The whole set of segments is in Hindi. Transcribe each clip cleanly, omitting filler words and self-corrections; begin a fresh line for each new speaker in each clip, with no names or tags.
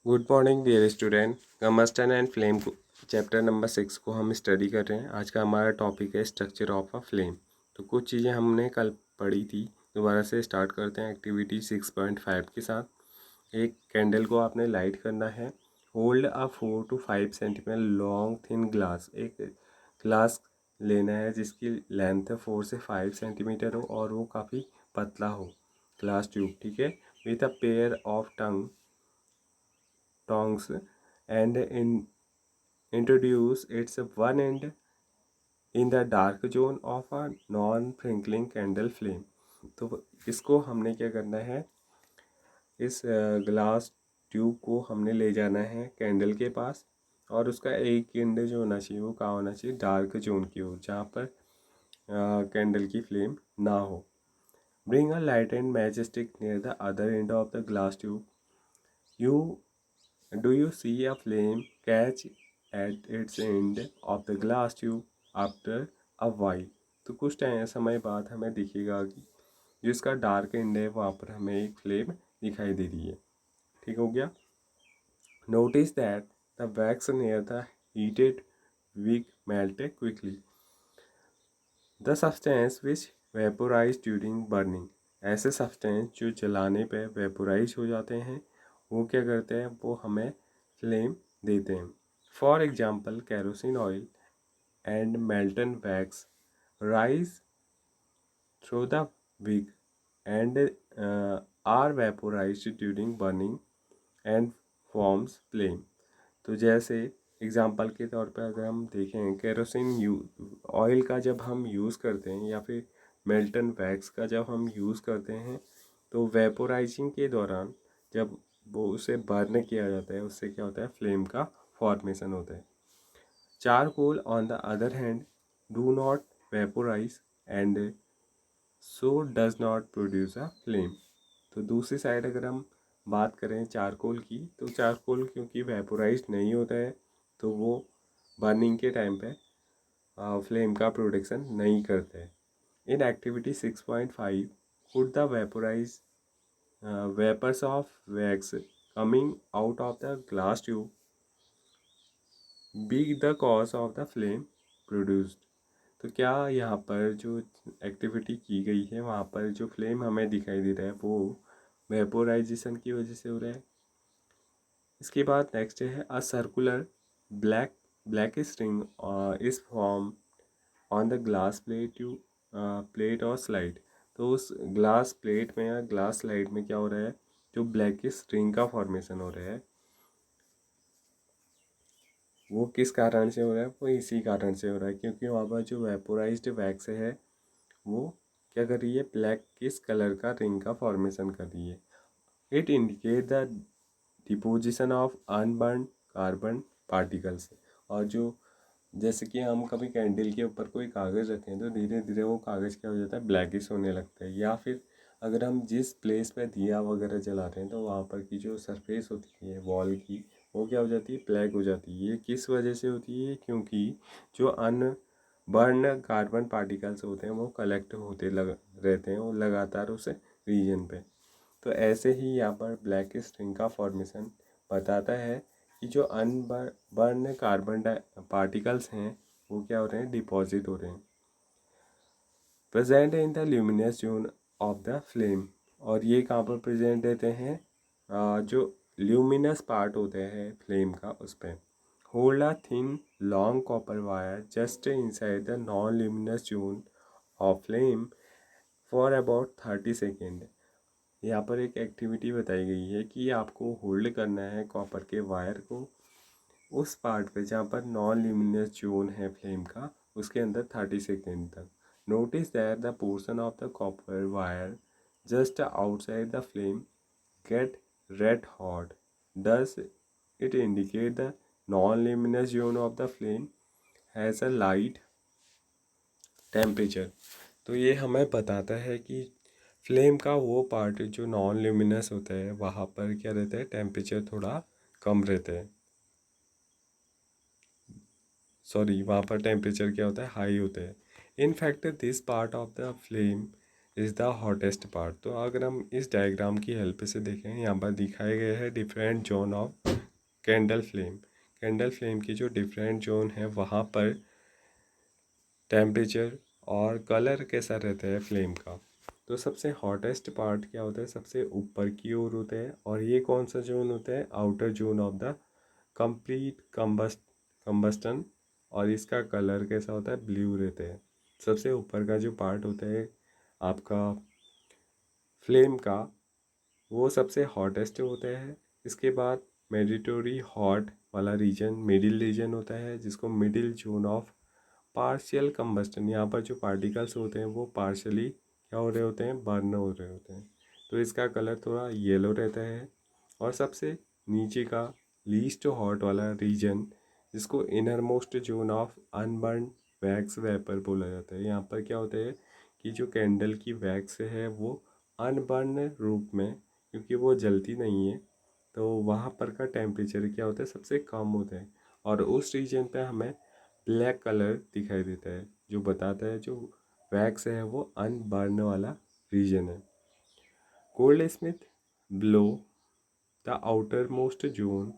Good morning dear student. Combustion and flame को चैप्टर नंबर 6 को हम स्टडी कर रहे हैं। आज का हमारा टॉपिक है स्ट्रक्चर ऑफ अ फ्लेम। तो कुछ चीज़ें हमने कल पढ़ी थी, दोबारा से स्टार्ट करते हैं एक्टिविटी 6.5 के साथ। एक कैंडल को आपने लाइट करना है। Hold a 4 to 5 centimetre long thin glass. एक ग्लास लेना है जिसकी लेंथ 4 से 5 सेंटीमीटर हो और वो काफ़ी पतला हो, ग्लास ट्यूब, ठीक है। With a pair of tongs and introduce its one end in the dark zone of a non-twinkling candle flame। तो इसको हमने क्या करना है, इस ग्लास ट्यूब को हमने ले जाना है कैंडल के पास और उसका एक एंड जो होना चाहिए वो कहाँ होना चाहिए, डार्क जोन की ओर, जहाँ पर कैंडल की फ्लेम ना हो। Bring a light and match stick near the other end of the glass tube. You Do you see a flame catch at its end of the glass tube after a while? तो कुछ टाइम समय बाद हमें दिखेगा कि जो इसका डार्क एंड है वहाँ पर हमें एक फ्लेम दिखाई दे रही है। ठीक हो गया। Notice that the wax near the heated wick melted quickly. The substance which vaporized during burning, ऐसे सब्सटेंस जो जलाने पे वेपोराइज हो जाते हैं वो क्या करते हैं, वो हमें फ्लेम देते हैं। For example kerosene oil and Merton wax rise through the wick and are vaporized during burning and forms flame। तो जैसे एग्जांपल के तौर पर अगर हम देखें केरोसिन ऑयल का जब हम यूज़ करते हैं या फिर मेल्टन वैक्स का जब हम यूज़ करते हैं तो वेपोराइजिंग के दौरान जब वो उसे बर्न किया जाता है उससे क्या होता है, फ्लेम का फॉर्मेशन होता है। Charcoal on the other hand do not vaporise and so does not produce a flame. तो दूसरी साइड अगर हम बात करें चारकोल की, तो चारकोल क्योंकि वेपोराइज नहीं होता है तो वो बर्निंग के टाइम पे फ्लेम का प्रोडक्शन नहीं करते हैं। In activity 6.5 could the vaporise vapours of wax coming out of the glass tube be the cause of the flame produced. तो क्या यहाँ पर जो एक्टिविटी की गई है वहाँ पर जो फ्लेम हमें दिखाई दे रहा है वो वेपोराइजेशन की वजह से हो रहा है। इसके बाद नेक्स्ट है a circular black string is form on the glass plate और स्लाइड। तो उस ग्लास प्लेट में या ग्लास स्लाइड में क्या हो रहा है, जो ब्लैक स्ट्रिंग का फॉर्मेशन हो रहा है वो किस कारण से हो रहा है, वो इसी कारण से हो रहा है क्योंकि वहाँ पर जो वेपोराइज्ड वैक्स है वो क्या कर रही है, ब्लैक किस कलर का रिंग का फॉर्मेशन कर रही है। It indicate the deposition of unburn carbon particles. और जो जैसे कि हम कभी कैंडल के ऊपर कोई कागज़ रखें तो धीरे धीरे वो कागज़ क्या हो जाता है, ब्लैकिश होने लगता है। या फिर अगर हम जिस प्लेस पे दिया वगैरह जलाते हैं तो वहाँ पर की जो सरफेस होती है वॉल की वो क्या हो जाती है, ब्लैक हो जाती है। ये किस वजह से होती है, क्योंकि जो बर्न कार्बन पार्टिकल्स होते हैं वो कलेक्ट होते रहते हैं वो लगातार उस रीजन पे। तो ऐसे ही यहाँ पर ब्लैक स्ट्रिंग का फॉर्मेशन बताता है कि जो अनबर्न कार्बन पार्टिकल्स हैं वो क्या हो रहे हैं, डिपॉजिट हो रहे हैं, present in the luminous zone of the flame. और ये कहाँ पर प्रेजेंट रहते हैं, जो ल्यूमिनस पार्ट होते हैं फ्लेम का उस पर। Hold a thin long copper wire just inside the non luminous zone of flame for about 30 second. यहाँ पर एक एक्टिविटी बताई गई है कि आपको होल्ड करना है कॉपर के वायर को उस पार्ट पे जहाँ पर नॉन ल्यूमिनस जोन है फ्लेम का, उसके अंदर 30 सेकेंड तक। Notice that the portion of the copper wire just outside the flame get red hot, does it indicate the non luminous zone of the flame has a light temperature. तो ये हमें बताता है कि फ्लेम का वो पार्ट जो नॉन ल्यूमिनस होता है वहाँ पर क्या रहता है, टेम्परेचर थोड़ा कम रहता है। सॉरी, वहाँ पर टेम्परेचर क्या होता है, हाई होता है। In fact this part of the flame is the hottest part. तो अगर हम इस डायग्राम की हेल्प से देखें, यहाँ पर दिखाए गए हैं different zone of candle flame. Candle flame की जो डिफरेंट जोन है वहाँ पर टेम्परेचर और कलर कैसा रहता है फ्लेम का। तो सबसे हॉटेस्ट पार्ट क्या होता है, सबसे ऊपर की ओर होता है, और ये कौन सा जोन होता है, outer zone of the complete combustion, और इसका कलर कैसा होता है, ब्लू रहता है। सबसे ऊपर का जो पार्ट होता है आपका फ्लेम का, वो सबसे हॉटेस्ट होता है। इसके बाद मैंडेटरी हॉट वाला रीजन मिडिल रीजन होता है, जिसको middle zone of partial combustion, यहाँ पर जो पार्टिकल्स होते हैं वो पार्शली क्या हो रहे होते हैं, बर्न हो रहे होते हैं, तो इसका कलर थोड़ा येलो रहता है। और सबसे नीचे का लीस्ट हॉट वाला रीजन, जिसको inner most zone of unburn wax vapour बोला जाता है, यहाँ पर क्या होता है कि जो कैंडल की वैक्स है वो अनबर्न रूप में, क्योंकि वो जलती नहीं है, तो वहाँ पर का टेम्परेचर क्या होता है, सबसे कम होता है, और उस रीजन पे हमें ब्लैक कलर दिखाई देता है, जो बताता है जो वैक्स है वो अनबर्न वाला रीजन है। Gold Smith blow the outer most zone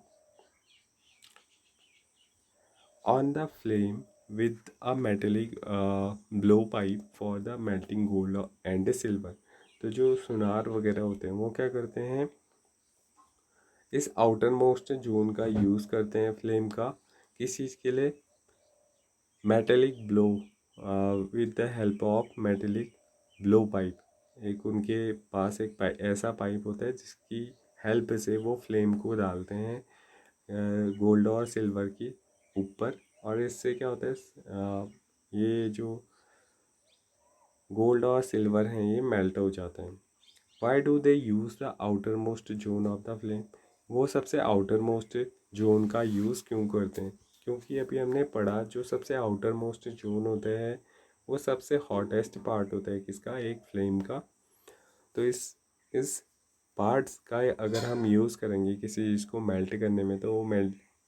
on the flame with a metallic blowpipe for the melting gold and silver। तो जो सुनार वगैरह होते हैं वो क्या करते हैं, इस आउटर मोस्ट जोन का यूज़ करते हैं फ्लेम का, किस चीज़ के लिए, metallic blow with the help of metallic blow pipe. एक उनके पास एक ऐसा पाइप होता है जिसकी हेल्प से वो फ्लेम को डालते हैं गोल्ड और सिल्वर की ऊपर, और इससे क्या होता है ये जो गोल्ड और सिल्वर हैं ये मेल्ट हो जाते हैं। Why do they use the outer most zone of the flame, वो सबसे आउटर मोस्ट जोन का यूज़ क्यों करते हैं, क्योंकि अभी हमने पढ़ा जो सबसे आउटर मोस्ट जोन होता है वो सबसे हॉटेस्ट पार्ट होता है किसका, एक फ्लेम का। तो इस पार्ट्स का अगर हम यूज़ करेंगे किसी चीज़ को मेल्ट करने में, तो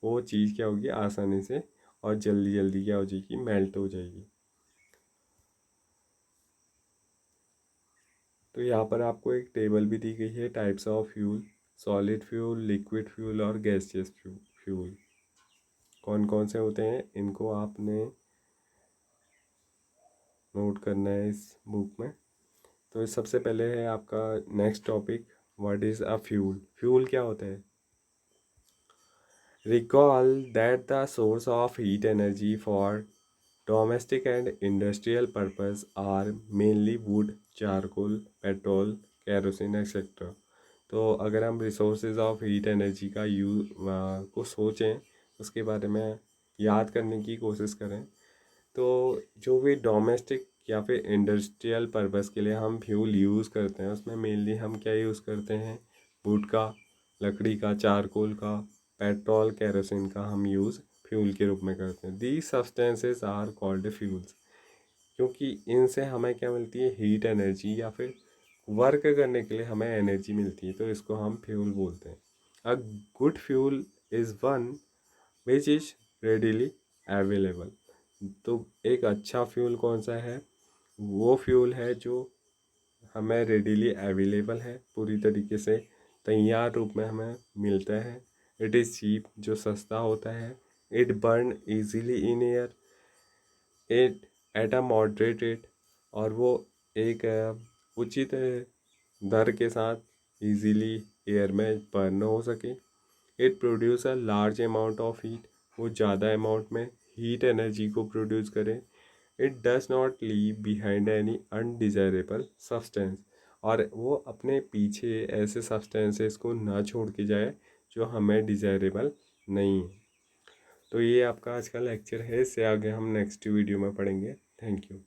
वो चीज़ क्या होगी, आसानी से और जल्दी जल्दी क्या हो जाएगी, मेल्ट हो जाएगी। तो यहाँ पर आपको एक टेबल भी दी गई है, types of fuel, solid fuel, liquid fuel और गैसियस फ्यूल कौन कौन से होते हैं, इनको आपने नोट करना है इस बुक में। तो सबसे पहले है आपका next topic, what is a fuel. Fuel क्या होता है, recall that the source of heat energy for domestic and industrial purpose are mainly wood, charcoal, petrol, kerosene etc। तो अगर हम रिसोर्सेज ऑफ हीट एनर्जी का को सोचें, उसके बारे में याद करने की कोशिश करें, तो जो भी डोमेस्टिक या फिर इंडस्ट्रियल पर्पस के लिए हम फ्यूल यूज़ करते हैं उसमें मेनली हम क्या यूज़ करते हैं, वुड का, लकड़ी का, चारकोल का, पेट्रोल, केरोसिन का हम यूज़ फ्यूल के रूप में करते हैं। These substances are called fuels, क्योंकि इनसे हमें क्या मिलती है, हीट एनर्जी, या फिर वर्क करने के लिए हमें एनर्जी मिलती है, तो इसको हम फ्यूल बोलते हैं। A good fuel is one which is readily available. तो एक अच्छा फ्यूल कौन सा है, वो फ्यूल है जो हमें रेडिली अवेलेबल है, पूरी तरीके से तैयार रूप में हमें मिलता है। इट इज़ चीप, जो सस्ता होता है। It burn easily in air, it at a moderate rate, और वो एक उचित दर के साथ इजीली एयर में बर्न हो सके। It produce a large amount of heat, वो ज़्यादा अमाउंट में हीट एनर्जी को प्रोड्यूस करे। It does not leave behind any undesirable substance, और वो अपने पीछे ऐसे सब्सटेंसेस को ना छोड़ के जाए जो हमें डिज़ायरेबल नहीं है। तो ये आपका आज का लेक्चर है, इससे आगे हम नेक्स्ट वीडियो में पढ़ेंगे। Thank you.